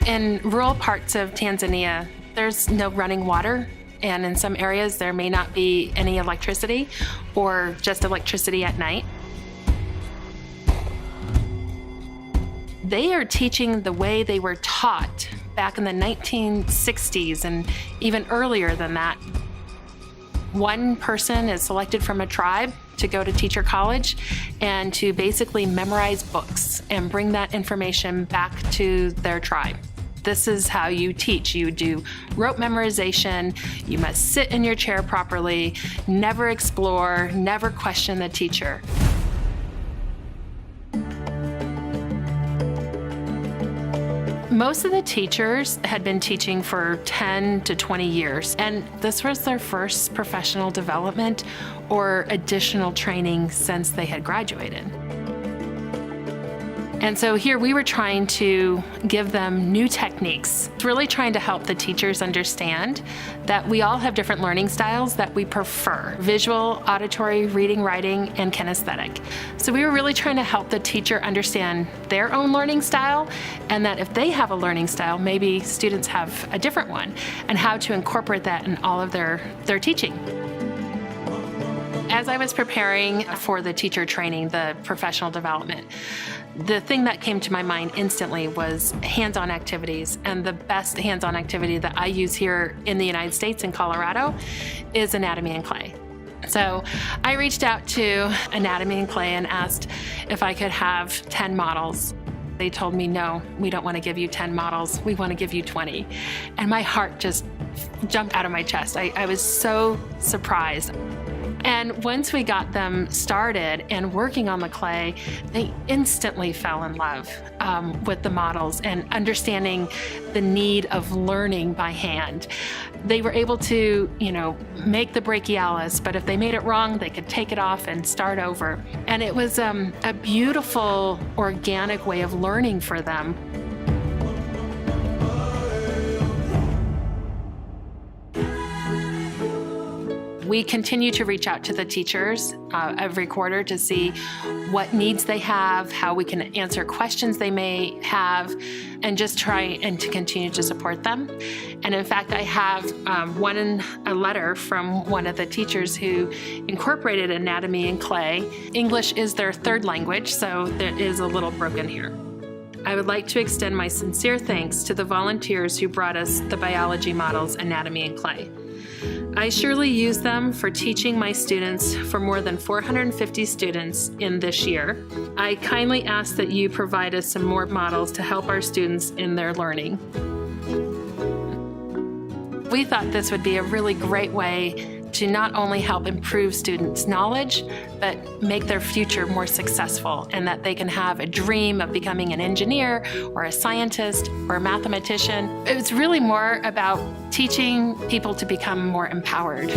In rural parts of Tanzania, there's no running water, and in some areas there may not be any electricity or just electricity at night. They are teaching the way they were taught back in the 1960s and even earlier than that. One person is selected from a tribe to go to teacher college and to basically memorize books and bring that information back to their tribe. This is how you teach. You do rote memorization, you must sit in your chair properly, never explore, never question the teacher. Most of the teachers had been teaching for 10 to 20 years, and this was their first professional development or additional training since they had graduated. And so here we were trying to give them new techniques, really trying to help the teachers understand that we all have different learning styles that we prefer: visual, auditory, reading, writing, and kinesthetic. So we were really trying to help the teacher understand their own learning style, and that if they have a learning style, maybe students have a different one, and how to incorporate that in all of their teaching. As I was preparing for the teacher training, the professional development, the thing that came to my mind instantly was hands-on activities. And the best hands-on activity that I use here in the United States, in Colorado, is Anatomy and Clay. So I reached out to Anatomy and Clay and asked if I could have 10 models. They told me, no, we don't want to give you 10 models, we want to give you 20. And my heart just jumped out of my chest. I was so surprised. And once we got them started and working on the clay, they instantly fell in love with the models and understanding the need of learning by hand. They were able to, make the brachialis, but if they made it wrong, they could take it off and start over. And it was a beautiful, organic way of learning for them. We continue to reach out to the teachers every quarter to see what needs they have, how we can answer questions they may have, and just try and to continue to support them. And in fact, I have a letter from one of the teachers who incorporated Anatomy and Clay. English is their third language, so it is a little broken here. I would like to extend my sincere thanks to the volunteers who brought us the biology models Anatomy and Clay. I surely use them for teaching my students for more than 450 students in this year. I kindly ask that you provide us some more models to help our students in their learning. We thought this would be a really great way to not only help improve students' knowledge, but make their future more successful, and that they can have a dream of becoming an engineer or a scientist or a mathematician. It's really more about teaching people to become more empowered.